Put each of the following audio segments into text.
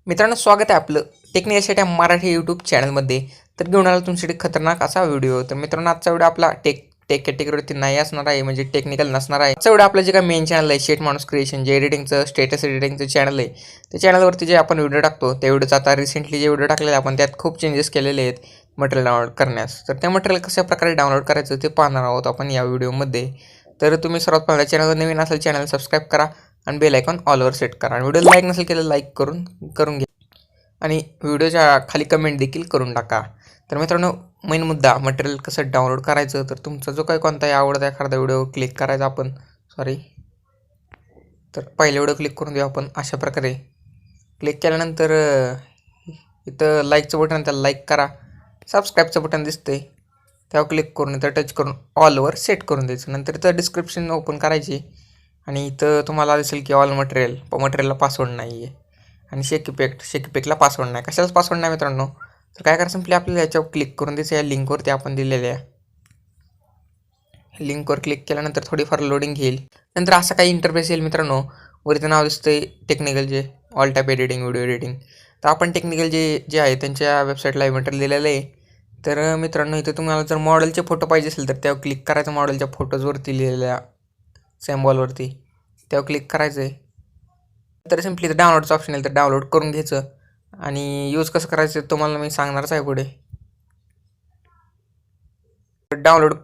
मित्रांनो, स्वागत आहे आपलं टेक्निकल मराठी यूट्यूब चॅनलमध्ये. तर घेऊन आला तुमच्यासाठी खतरनाक असा व्हिडिओ. तर मित्रांनो, आजचा व्हिडिओ आपला टेक टेक कॅटेगरीवरती नाही असणार आहे, म्हणजे टेक्निकल नसणार आहे. आजचा व्हिडिओ आपलं जे काय मेन चॅनल आहे, शेठ माणूस क्रिएशन, जे एडिटिंगचं स्टेटस एडिटिंगचं चॅनल आहे, त्या चॅनलवरती जे आपण व्हिडिओ टाकतो त्या व्हिडिओचा आता रिसेंटली जे व्हिडिओ टाकलेले आपण त्यात खूप चेंजेस केलेले आहेत मटेरियल डाउनलोड करण्यास. तर ते मटेरियल कशा प्रकारे डाउनलोड करायचं ते पाहणार आहोत आपण या व्हिडिओमध्ये. तर तुम्ही सर्वात पहिला चॅनलवर नवीन असेल चॅनल सबस्क्राईब करा आणि बेल आयकॉन ऑलवर सेट करा. आणि व्हिडिओ लाईक नसेल केलं लाईक करून घ्या आणि व्हिडिओच्या खाली कमेंट देखील करून टाका. तर मित्रांनो, मेन मुद्दा मटेरियल कसं डाउनलोड करायचं. तर तुमचा जो काही कोणताही आवडता एखादा व्हिडिओ क्लिक करायचा आपण तर पहिले व्हिडिओ क्लिक करून देऊ आपण अशा प्रकारे. क्लिक केल्यानंतर इथं लाईकचं बटन, त्याला लाईक करा. सबस्क्राईबचं बटन दिसतंय त्यावर क्लिक करून इथं टच करून ऑलवर सेट करून द्यायचं. नंतर इथं डिस्क्रिप्शन ओपन करायची आणि इथं तुम्हाला दिसेल की ऑल मटेरियलला पासवर्ड नाही आहे आणि शेक इफेक्टला पासवर्ड नाही. कशालाच पासवर्ड नाही मित्रांनो. तर काय करायचं, सिम्पली आपल्याला याच्यावर क्लिक करून द्यायचं. या लिंकवरती आपण दिलेल्या लिंकवर क्लिक केल्यानंतर थोडीफार लोडिंग घेईल. नंतर असं काही इंटरफेस येईल मित्रांनो. वरती नाव दिसतंय टेक्निकल, जे all type editing, video editing. तर आपण टेक्निकल जे आहे त्यांच्या वेबसाईटला मटेरियल दिलेलं आहे. तर मित्रांनो, इथं तुम्हाला जर मॉडेलचे फोटो पाहिजे असेल तर त्यावर क्लिक करायचं. मॉडेलच्या फोटोजवरती लिहिलेल्या सिम्बॉलवरती त्यावर क्लिक करायचं आहे. तर सिम्पली इथं डाउनलोडचं ऑप्शन येईल, तर डाउनलोड करून घ्यायचं. आणि यूज कसं करायचं तुम्हाला मी सांगणारच आहे पुढे. डाउनलोड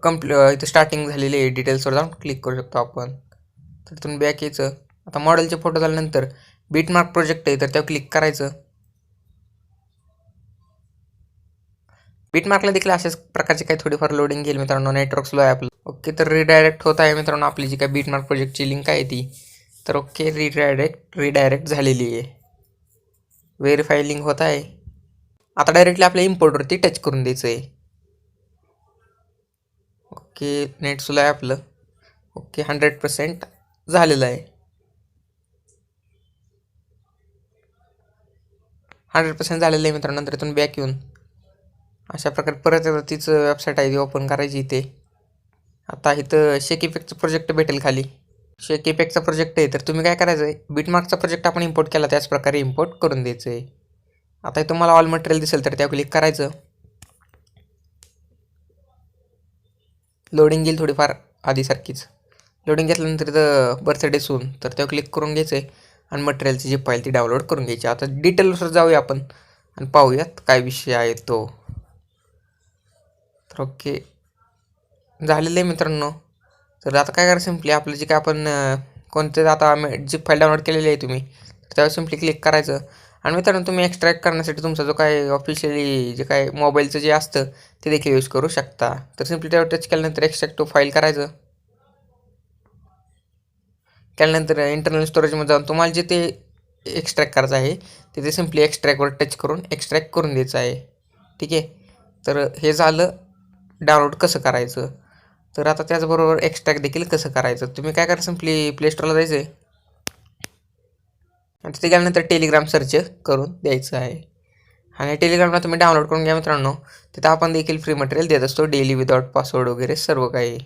इथं स्टार्टिंग झालेली आहे. डिटेल्सवर जाऊन क्लिक करू शकतो आपण. तर तुम्ही बॅक यायचं. आता मॉडेलचे फोटो झाल्यानंतर बीटमार्क प्रोजेक्ट आहे तर त्यावर क्लिक करायचं. बीटमार्कला देखील अशाच प्रकारचे काही थोडीफार लोडिंग घेईल मित्रांनो. नेटवर्क स्लो आहे आपलं. ओके, तर रिडायरेक्ट होत आहे मित्रांनो आपली जी काय बीटमार्क प्रोजेक्टची लिंक आहे ती. तर ओके, रिडायरेक्ट झालेली आहे. व्हेरीफाय लिंक होत आहे. आता डायरेक्टली आपल्या इम्पोर्टवरती टच करून द्यायचं आहे. ओके, नेट स्लो आहे आपलं. ओके, 100% झालेलं आहे. 100% झालेलं आहे मित्रांनो. नंतर इथून बॅक येऊन अशा प्रकारे परत तिचं वेबसाईट आहे ती ओपन करायची इथे. आता इथं शेक इफेक्टचं प्रोजेक्ट भेटेल खाली. शेक इफेक्टचा प्रोजेक्ट आहे तर तुम्ही काय करायचं आहे, बीटमार्कचा प्रोजेक्ट आपण इम्पोर्ट केला त्याच प्रकारे इम्पोर्ट करून द्यायचं आहे. आता तुम्हाला ऑल मटेरियल दिसेल तर त्यावर क्लिक करायचं. लोडिंग येईल थोडीफार आधीसारखीच. लोडिंग घेतल्यानंतर इथं बर्थडे सून तर त्यावर क्लिक करून घ्यायचं आहे आणि मटेरियलची जी फाईल ती डाउनलोड करून घ्यायची. आता डिटेलनुसार जाऊया आपण आणि पाहूयात काय विषय आहे तो. तर ओके, झालेलं आहे मित्रांनो. तर आता काय करा, सिम्पली आपलं जे काय आपण कोणते आता जी फाईल डाउनलोड केलेली आहे तुम्ही तर त्यावर सिम्पली क्लिक करायचं. आणि मित्रांनो, तुम्ही एक्स्ट्रॅक्ट करण्यासाठी तुमचा जो काय ऑफिशियली जे काय मोबाईलचं जे असतं ते देखील यूज करू शकता. तर सिम्पली त्यावर टच केल्यानंतर एक्स्ट्रॅक्ट टू फाईल करायचं. केल्यानंतर इंटरनल स्टोरेजमध्ये जाऊन तुम्हाला जे ते एक्स्ट्रॅक्ट करायचं आहे तिथे सिम्पली एक्स्ट्रॅक्टवर टच करून एक्स्ट्रॅक्ट करून द्यायचं आहे. ठीक आहे, तर हे झालं डाउनलोड कसं करायचं. तर आता त्याचबरोबर एक्स्ट्रॅक्ट देखील कसं करायचं. तुम्ही काय करा, सिम्पली प्ले स्टोरला जायचं आहे आणि तिथे गेल्यानंतर टेलिग्राम सर्च करून द्यायचं आहे. आणि टेलिग्रामला तुम्ही डाउनलोड करून घ्या मित्रांनो. तिथं आपण देखील फ्री मटेरियल देत असतो डेली विदाउट पासवर्ड वगैरे सर्व काही.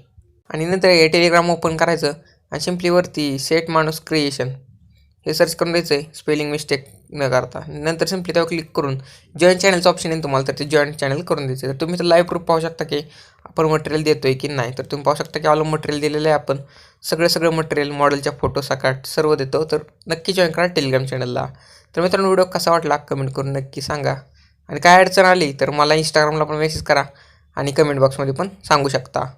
आणि नंतर हे टेलिग्राम ओपन करायचं आणि सिम्पली वरती शेठ माणूस क्रिएशन हे सर्च करून द्यायचं आहे, स्पेलिंग मिस्टेक न करता. नंतर सिम्पली त्यावर क्लिक करून जॉईन चॅनलचं ऑप्शन येईल तुम्हाला, तर ते जॉईन चॅनल करून द्यायचं. तर तुम्ही तर लाईव्ह प्रूफ पाहू शकता की आपण मटेरियल देतो आहे की नाही. तर तुम्ही पाहू शकता की ऑल मटेरियल दिलेलं आहे. आपण सगळं मटेरियल मॉडेलच्या फोटो सकाट सर्व देतो. तर नक्की जॉईन करा टेलिग्राम चॅनलला. तर मित्रांनो, व्हिडिओ कसा वाटला कमेंट करून नक्की सांगा. आणि काय अडचण आली तर मला इंस्टाग्रामला पण मेसेज करा आणि कमेंट बॉक्समध्ये पण सांगू शकता.